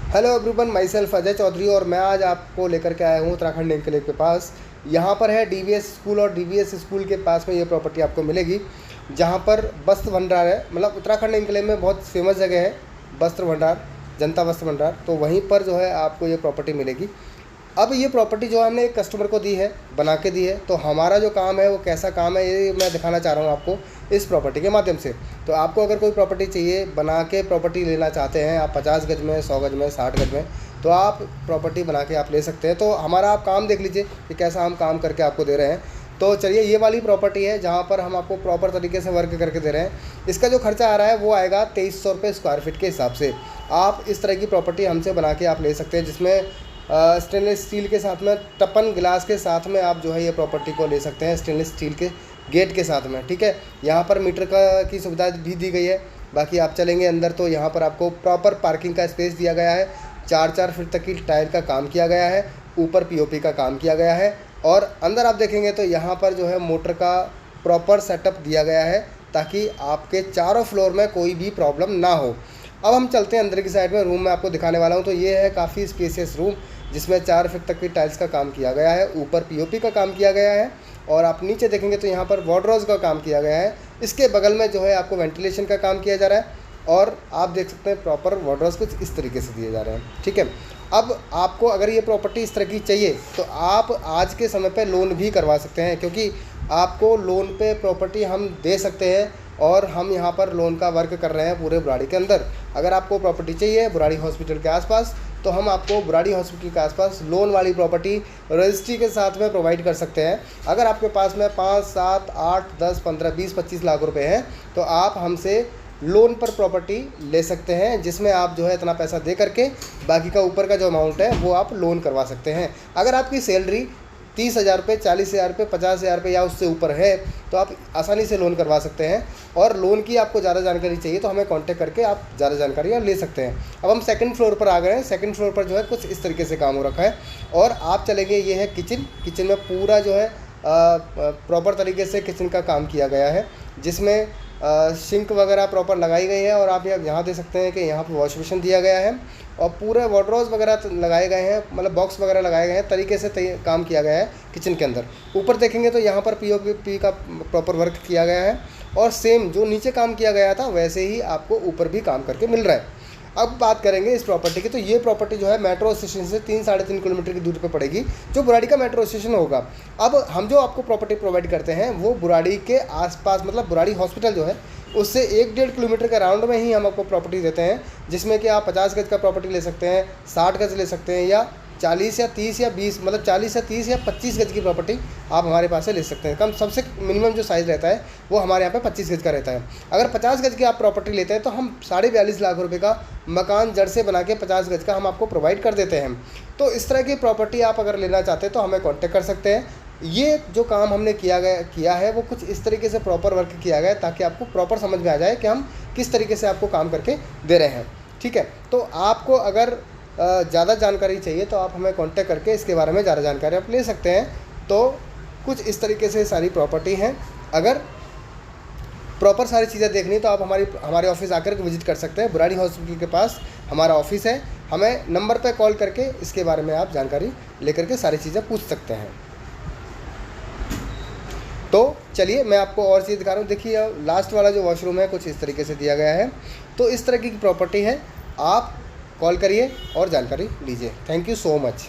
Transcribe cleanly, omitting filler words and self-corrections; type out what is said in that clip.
Hello everyone, myself Ajay Chaudhary और मैं आज आपको लेकर के आया हूँ उत्तराखंड एनक्लेव के पास। यहाँ पर है डीवीएस स्कूल और डीवीएस स्कूल के पास में ये प्रॉपर्टी आपको मिलेगी, जहाँ पर वस्त्र भंडार है। मतलब उत्तराखंड एनक्लेव में बहुत फेमस जगह है वस्त्र भंडार, जनता वस्त्र भंडार, तो वहीं पर जो है आपको ये प्रॉपर्टी मिलेगी। अब ये प्रॉपर्टी जो हमने एक कस्टमर को दी है, बना के दी है, तो हमारा जो काम है वो कैसा काम है ये मैं दिखाना चाह रहा हूँ आपको इस प्रॉपर्टी के माध्यम से। तो आपको अगर कोई प्रॉपर्टी चाहिए, बना के प्रॉपर्टी लेना चाहते हैं आप 50 गज में, 100 गज में, 60 गज में, तो आप प्रॉपर्टी बना के आप ले सकते हैं। तो हमारा आप काम देख लीजिए कि कैसा हम काम करके आपको दे रहे हैं। तो चलिए, ये वाली प्रॉपर्टी है जहाँ पर हम आपको प्रॉपर तरीके से वर्क करके दे रहे हैं। इसका जो खर्चा आ रहा है वो आएगा 2300 रुपये स्क्वायर फीट के हिसाब से। आप इस तरह की प्रॉपर्टी हमसे बना के आप ले सकते हैं, जिसमें स्टेनलेस स्टील के साथ में, टपन गिलास के साथ में आप जो है ये प्रॉपर्टी को ले सकते हैं, स्टेनलेस स्टील के गेट के साथ में। ठीक है, यहाँ पर मीटर की सुविधा भी दी गई है। बाकी आप चलेंगे अंदर तो यहाँ पर आपको प्रॉपर पार्किंग का स्पेस दिया गया है। 4-4 फीट तक की टाइल का काम किया गया है, ऊपर पीओपी का काम किया गया है, और अंदर आप देखेंगे तो यहाँ पर जो है मोटर का प्रॉपर सेटअप दिया गया है, ताकि आपके चारों फ्लोर में कोई भी प्रॉब्लम ना हो। अब हम चलते हैं अंदर की साइड में, रूम में आपको दिखाने वाला हूँ। तो ये है काफ़ी स्पेसियस रूम, जिसमें 4 फीट तक की टाइल्स का काम किया गया है, ऊपर पीओपी का काम किया गया है, और आप नीचे देखेंगे तो यहाँ पर वार्डरोब्स का काम किया गया है। इसके बगल में जो है आपको वेंटिलेशन का काम किया जा रहा है, और आप देख सकते हैं प्रॉपर वार्डरोब्स कुछ इस तरीके से दिए जा रहे हैं। ठीक है, अब आपको अगर ये प्रॉपर्टी इस तरह की चाहिए तो आप आज के समय पे लोन भी करवा सकते हैं, क्योंकि आपको लोन पे प्रॉपर्टी हम दे सकते हैं, और हम यहाँ पर लोन का वर्क कर रहे हैं पूरे बुराड़ी के अंदर। अगर आपको प्रॉपर्टी चाहिए बुराड़ी हॉस्पिटल के आसपास, तो हम आपको बुराड़ी हॉस्पिटल के आसपास लोन वाली प्रॉपर्टी रजिस्ट्री के साथ में प्रोवाइड कर सकते हैं। अगर आपके पास में 5, 7, 8, 10, 15, 20, 25 लाख रुपए हैं, तो आप हमसे लोन पर प्रॉपर्टी ले सकते हैं, जिसमें आप जो है इतना पैसा दे करके बाकी का ऊपर का जो अमाउंट है वो आप लोन करवा सकते हैं। अगर आपकी सैलरी 30,000 रुपये, 40,000 रुपये, 50,000 रुपये या उससे ऊपर है, तो आप आसानी से लोन करवा सकते हैं। और लोन की आपको ज़्यादा जानकारी चाहिए तो हमें कांटेक्ट करके आप ज़्यादा जानकारी ले सकते हैं। अब हम सेकंड फ्लोर पर आ गए हैं। सेकंड फ्लोर पर जो है कुछ इस तरीके से काम हो रखा है, और आप चलेंगे, ये है किचन। किचन में पूरा जो है प्रॉपर तरीके से किचन का काम किया गया है, जिसमें सिंक वगैरह प्रॉपर लगाई गई है, और आप यहाँ देख सकते हैं कि यहाँ पर वॉश बेसिन दिया गया है, और पूरे वार्डरोब्स वगैरह लगाए गए हैं, मतलब बॉक्स वगैरह लगाए गए हैं, तरीके से काम किया गया है किचन के अंदर। ऊपर देखेंगे तो यहाँ पर पीओपी का प्रॉपर वर्क किया गया है, और सेम जो नीचे काम किया गया था वैसे ही आपको ऊपर भी काम करके मिल रहा है। अब बात करेंगे इस प्रॉपर्टी की, तो ये प्रॉपर्टी जो है मेट्रो स्टेशन से 3-3.5 किलोमीटर की दूरी पर पड़ेगी, जो बुराड़ी का मेट्रो स्टेशन होगा। अब हम जो आपको प्रॉपर्टी प्रोवाइड करते हैं वो बुराड़ी के आसपास, मतलब बुराड़ी हॉस्पिटल जो है उससे 1-1.5 किलोमीटर के राउंड में ही हम आपको प्रॉपर्टी देते हैं, जिसमें कि आप 50 गज का प्रॉपर्टी ले सकते हैं, 60 गज ले सकते हैं, या 40 या 30 या 20, मतलब 40 या 30 या 25 गज की प्रॉपर्टी आप हमारे पास से ले सकते हैं। कम सबसे मिनिमम जो साइज़ रहता है वो हमारे यहाँ पे 25 गज का रहता है। अगर 50 गज की आप प्रॉपर्टी लेते हैं तो हम 42.5 लाख रुपए का मकान जड़ से बना के 50 गज का हम आपको प्रोवाइड कर देते हैं। तो इस तरह की प्रॉपर्टी आप अगर लेना चाहते हैं तो हमें कॉन्टेक्ट कर सकते हैं। ये जो काम हमने किया है वो कुछ इस तरीके से प्रॉपर वर्क किया गया है, ताकि आपको प्रॉपर समझ में आ जाए कि हम किस तरीके से आपको काम करके दे रहे हैं। ठीक है, तो आपको अगर ज़्यादा जानकारी चाहिए तो आप हमें कांटेक्ट करके इसके बारे में ज़्यादा जानकारी आप ले सकते हैं। तो कुछ इस तरीके से सारी प्रॉपर्टी हैं। अगर प्रॉपर सारी चीज़ें देखनी तो आप हमारे ऑफिस आकर के विजिट कर सकते हैं। बुराड़ी हॉस्पिटल के पास हमारा ऑफिस है। हमें नंबर पर कॉल करके इसके बारे में आप जानकारी लेकर के सारी चीज़ें पूछ सकते हैं। तो चलिए मैं आपको और चीज़ दिखा रहा हूँ। देखिए, लास्ट वाला जो वॉशरूम है कुछ इस तरीके से दिया गया है। तो इस तरह की प्रॉपर्टी है, आप कॉल करिए और जानकारी लीजिए। Thank you so much.